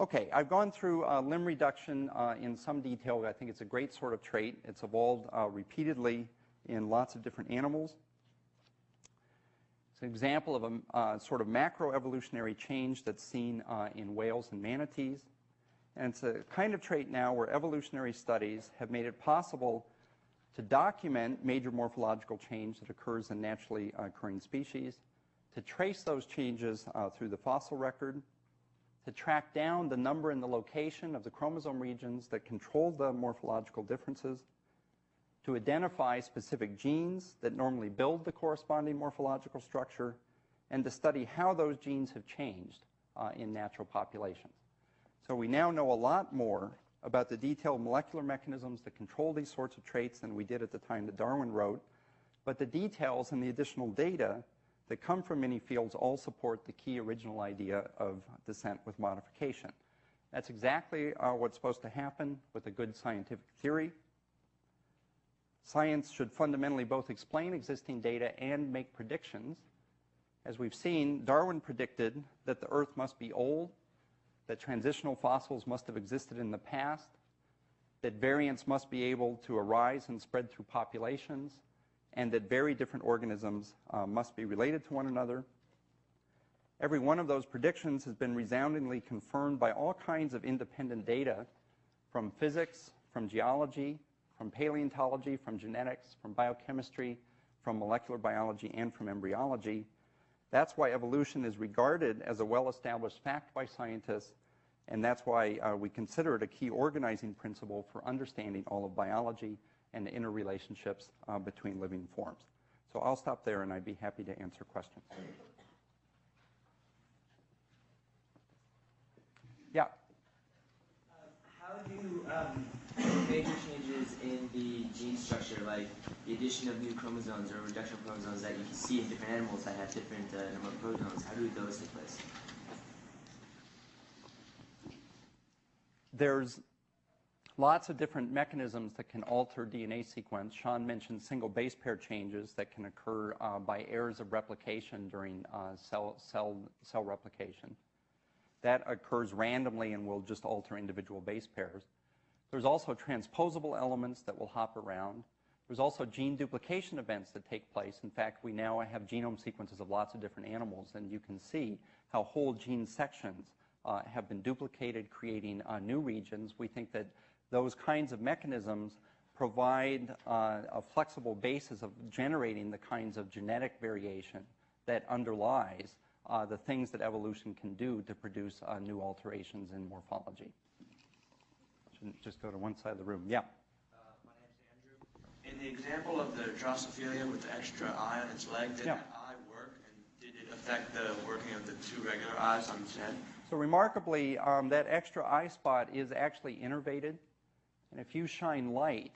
Okay, I've gone through limb reduction in some detail. I think it's a great sort of trait. It's evolved repeatedly in lots of different animals. It's an example of a sort of macroevolutionary change that's seen in whales and manatees. And it's a kind of trait now where evolutionary studies have made it possible to document major morphological change that occurs in naturally occurring species, to trace those changes through the fossil record, to track down the number and the location of the chromosome regions that control the morphological differences, to identify specific genes that normally build the corresponding morphological structure, and to study how those genes have changed in natural populations. So we now know a lot more about the detailed molecular mechanisms that control these sorts of traits than we did at the time that Darwin wrote, but the details and the additional data that come from many fields all support the key original idea of descent with modification. That's exactly what's supposed to happen with a good scientific theory. Science should fundamentally both explain existing data and make predictions. As we've seen, Darwin predicted that the Earth must be old, that transitional fossils must have existed in the past, that variants must be able to arise and spread through populations, and that very different organisms must be related to one another. Every one of those predictions has been resoundingly confirmed by all kinds of independent data from physics, from geology, from paleontology, from genetics, from biochemistry, from molecular biology, and from embryology. That's why evolution is regarded as a well-established fact by scientists, and that's why we consider it a key organizing principle for understanding all of biology and the interrelationships between living forms. So I'll stop there, and I'd be happy to answer questions. Yeah? How do major changes in the gene structure, like the addition of new chromosomes or reduction of chromosomes that you can see in different animals that have different number of chromosomes, how do those take place? There's lots of different mechanisms that can alter DNA sequence. Sean mentioned single base pair changes that can occur by errors of replication during cell replication. That occurs randomly and will just alter individual base pairs. There's also transposable elements that will hop around. There's also gene duplication events that take place. In fact, we now have genome sequences of lots of different animals, and you can see how whole gene sections have been duplicated, creating new regions. We think that those kinds of mechanisms provide a flexible basis of generating the kinds of genetic variation that underlies the things that evolution can do to produce new alterations in morphology. Shouldn't just go to one side of the room. Yeah? My name's Andrew. In the example of the Drosophila with the extra eye on its leg, did that eye work, and did it affect the working of the two regular eyes on its head? So remarkably, that extra eye spot is actually innervated. And if you shine light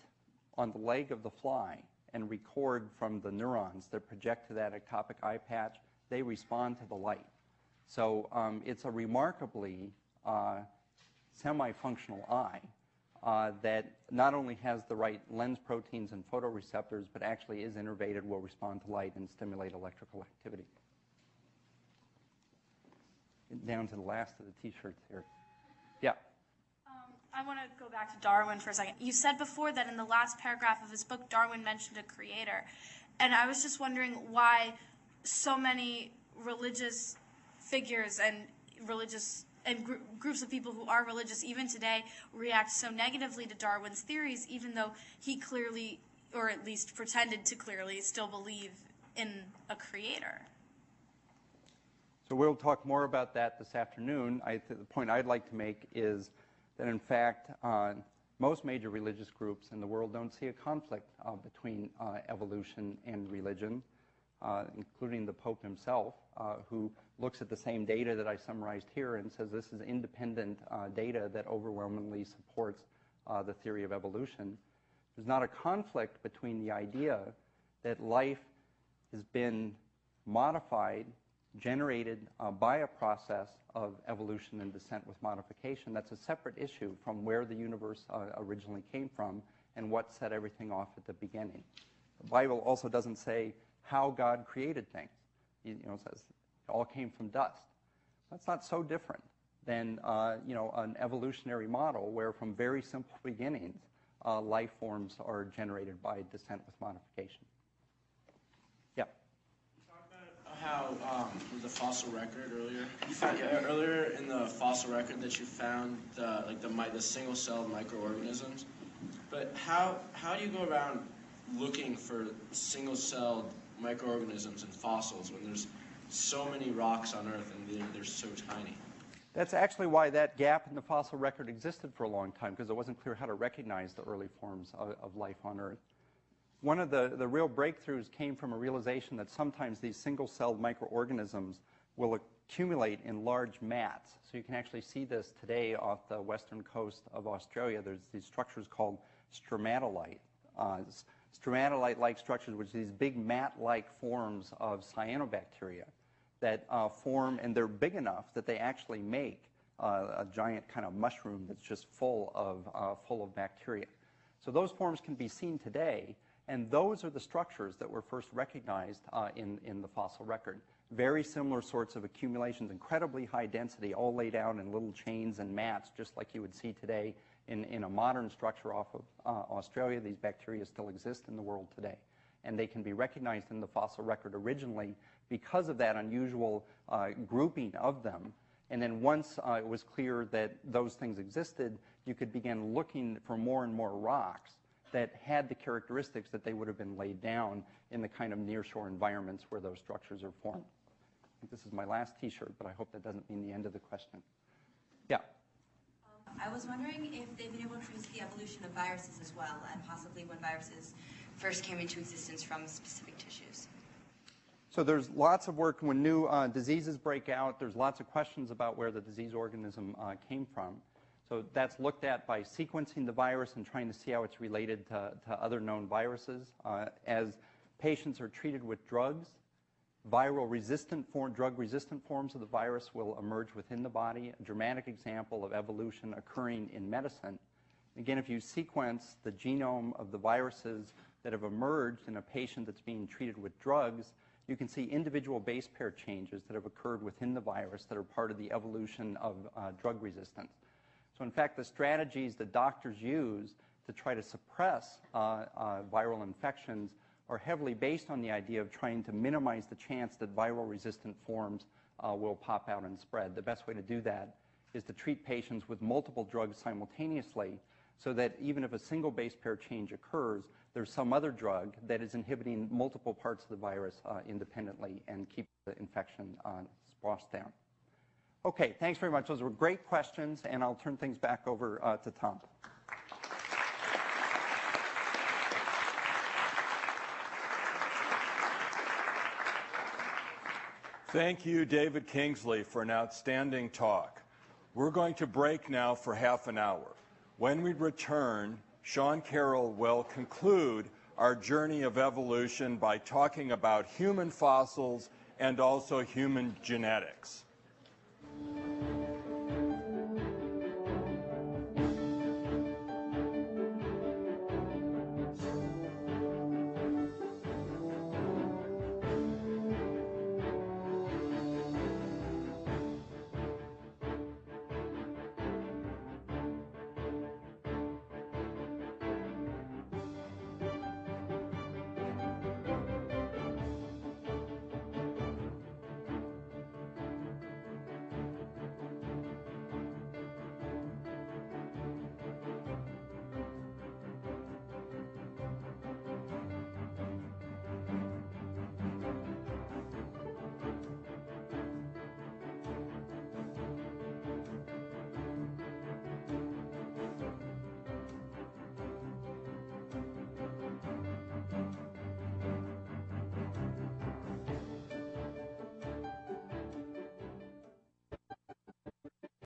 on the leg of the fly and record from the neurons that project to that ectopic eye patch, they respond to the light. So it's a remarkably semi-functional eye that not only has the right lens proteins and photoreceptors, but actually is innervated, will respond to light and stimulate electrical activity. Down to the last of the T-shirts here. Yeah. I want to go back to Darwin for a second. You said before that in the last paragraph of his book, Darwin mentioned a creator. And I was just wondering why so many religious figures and groups of people who are religious even today react so negatively to Darwin's theories, even though he clearly, or at least pretended to clearly, still believe in a creator. So we'll talk more about that this afternoon. The point I'd like to make is that, in fact, most major religious groups in the world don't see a conflict between evolution and religion, including the Pope himself, who looks at the same data that I summarized here and says this is independent data that overwhelmingly supports the theory of evolution. There's not a conflict between the idea that life has been modified, generated by a process of evolution and descent with modification. That's a separate issue from where the universe originally came from and what set everything off at the beginning. The Bible also doesn't say how God created things. It says it all came from dust. That's not so different than you know, an evolutionary model where from very simple beginnings, life forms are generated by descent with modification. Yeah. How with the fossil record earlier, you found earlier in the fossil record that you found the single-celled microorganisms. But how do you go around looking for single-celled microorganisms in fossils when there's so many rocks on Earth and they're so tiny? That's actually why that gap in the fossil record existed for a long time, because it wasn't clear how to recognize the early forms of life on Earth. One of the real breakthroughs came from a realization that sometimes these single-celled microorganisms will accumulate in large mats. So you can actually see this today off the western coast of Australia. There's these structures called stromatolite. Stromatolite-like structures, which are these big mat-like forms of cyanobacteria that form, and they're big enough that they actually make a giant kind of mushroom that's just full of bacteria. So those forms can be seen today, and those are the structures that were first recognized in the fossil record. Very similar sorts of accumulations, incredibly high density, all laid out in little chains and mats, just like you would see today in a modern structure off of Australia. These bacteria still exist in the world today, and they can be recognized in the fossil record originally because of that unusual grouping of them. And then once it was clear that those things existed, you could begin looking for more and more rocks that had the characteristics that they would have been laid down in the kind of nearshore environments where those structures are formed. I think this is my last T-shirt, but I hope that doesn't mean the end of the question. Yeah. I was wondering if they've been able to trace the evolution of viruses as well, and possibly when viruses first came into existence from specific tissues. So there's lots of work when new diseases break out. There's lots of questions about where the disease organism came from. So that's looked at by sequencing the virus and trying to see how it's related to other known viruses. As patients are treated with drugs, drug-resistant forms of the virus will emerge within the body, a dramatic example of evolution occurring in medicine. Again, if you sequence the genome of the viruses that have emerged in a patient that's being treated with drugs, you can see individual base pair changes that have occurred within the virus that are part of the evolution of drug resistance. So in fact, the strategies that doctors use to try to suppress viral infections are heavily based on the idea of trying to minimize the chance that viral-resistant forms will pop out and spread. The best way to do that is to treat patients with multiple drugs simultaneously so that even if a single base pair change occurs, there's some other drug that is inhibiting multiple parts of the virus independently and keep the infection squashed down. Okay, thanks very much. Those were great questions, and I'll turn things back over to Tom. Thank you, David Kingsley, for an outstanding talk. We're going to break now for half an hour. When we return, Sean Carroll will conclude our journey of evolution by talking about human fossils and also human genetics.